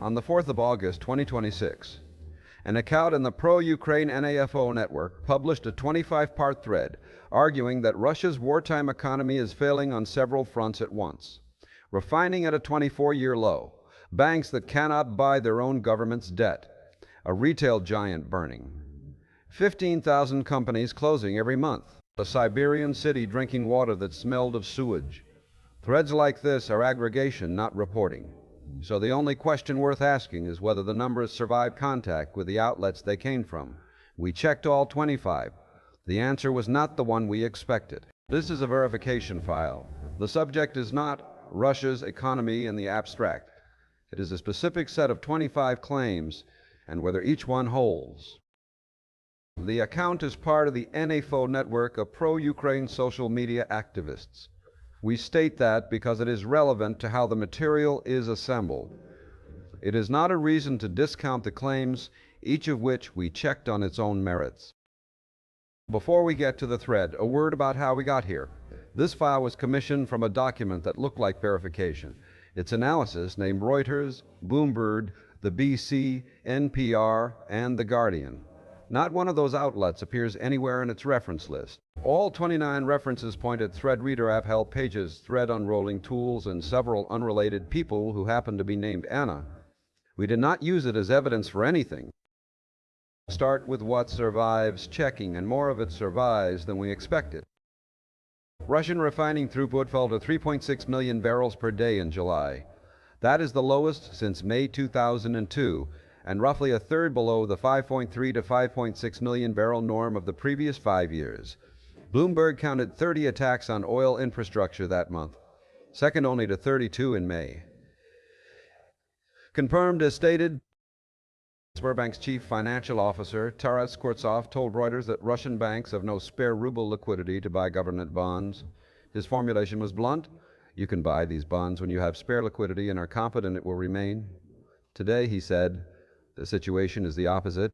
On the 4th of August, 2026, an account in the pro-Ukraine NAFO network published a 25-part thread arguing that Russia's wartime economy is failing on several fronts at once. Refining at a 24-year low, banks that cannot buy their own government's debt, a retail giant burning, 15,000 companies closing every month, a Siberian city drinking water that smelled of sewage. Threads like this are aggregation, not reporting. So the only question worth asking is whether the numbers survived contact with the outlets they came from. We checked all 25. The answer was not the one we expected. This is a verification file. The subject is not Russia's economy in the abstract. It is a specific set of 25 claims and whether each one holds. The account is part of the NAFO network of pro-Ukraine social media activists. We state that because it is relevant to how the material is assembled. It is not a reason to discount the claims, each of which we checked on its own merits. Before we get to the thread, a word about how we got here. This file was commissioned from a document that looked like verification. Its analysis named Reuters, Bloomberg, the BBC, NPR, and The Guardian. Not one of those outlets appears anywhere in its reference list. All 29 references point at thread reader app help pages, thread unrolling tools, and several unrelated people who happen to be named Anna. We did not use it as evidence for anything. Start with what survives checking, and more of it survives than we expected. Russian refining throughput fell to 3.6 million barrels per day in July. That is the lowest since May 2002, and roughly a third below the 5.3 to 5.6 million barrel norm of the previous 5 years. Bloomberg counted 30 attacks on oil infrastructure that month, second only to 32 in May. Confirmed as stated, Sberbank's chief financial officer, Taras Kurtsov, told Reuters that Russian banks have no spare ruble liquidity to buy government bonds. His formulation was blunt: you can buy these bonds when you have spare liquidity and are confident it will remain. Today, he said, the situation is the opposite.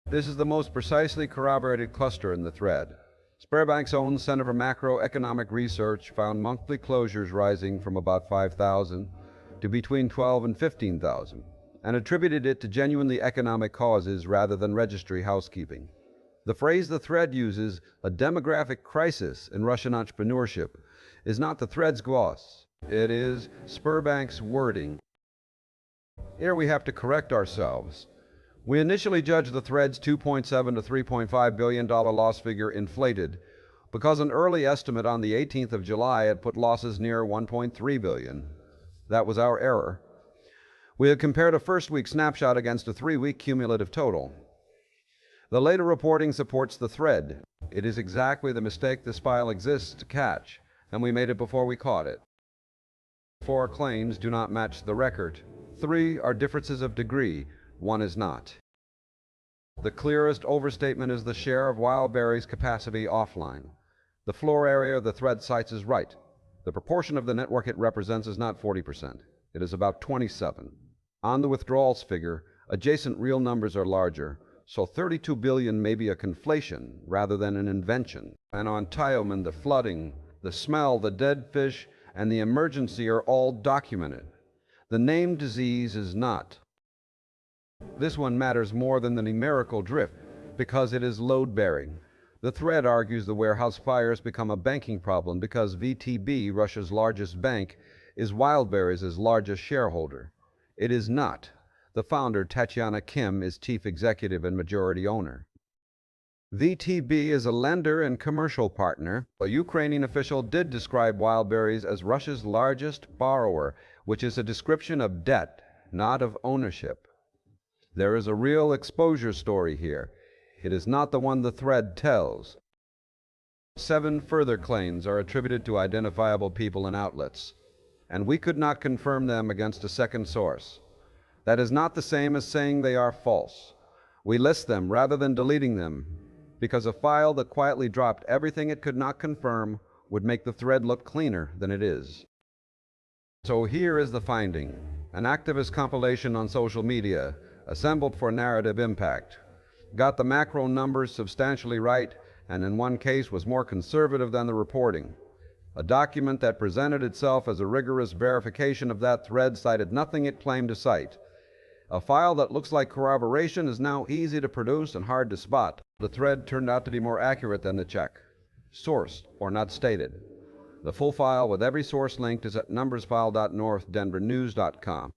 This is the most precisely corroborated cluster in the thread. Sberbank's own Center for Macroeconomic Research found monthly closures rising from about 5,000 to between 12 and 15,000, and attributed it to genuinely economic causes rather than registry housekeeping. The phrase the thread uses, a demographic crisis in Russian entrepreneurship, is not the thread's gloss. It is Sberbank's wording. Here we have to correct ourselves. We initially judged the thread's $2.7 to $3.5 billion loss figure inflated because an early estimate on the 18th of July had put losses near $1.3 billion. That was our error. We had compared a first-week snapshot against a 3-week cumulative total. The later reporting supports the thread. It is exactly the mistake this file exists to catch, and we made it before we caught it. 4 claims do not match the record. 3 are differences of degree. 1 is not. The clearest overstatement is the share of Wildberries' capacity offline. The floor area of the thread cites is right. The proportion of the network it represents is not 40%. It is about 27. On the withdrawals figure, adjacent real numbers are larger, so 32 billion may be a conflation rather than an invention. And on Tioman, the flooding, the smell, the dead fish, and the emergency are all documented. The named disease is not. This one matters more than the numerical drift because it is load-bearing. The thread argues the warehouse fires become a banking problem because VTB, Russia's largest bank, is Wildberries' largest shareholder. It is not. The founder, Tatyana Kim, is chief executive and majority owner. VTB is a lender and commercial partner. A Ukrainian official did describe Wildberries as Russia's largest borrower, which is a description of debt, not of ownership. There is a real exposure story here. It is not the one the thread tells. 7 further claims are attributed to identifiable people and outlets, and we could not confirm them against a second source. That is not the same as saying they are false. We list them rather than deleting them, because a file that quietly dropped everything it could not confirm would make the thread look cleaner than it is. So here is the finding: an activist compilation on social media, assembled for narrative impact, got the macro numbers substantially right, and in one case was more conservative than the reporting. A document that presented itself as a rigorous verification of that thread cited nothing it claimed to cite. A file that looks like corroboration is now easy to produce and hard to spot. The thread turned out to be more accurate than the check. Source, or not stated. The full file with every source linked is at numbersfile.northdenvernews.com.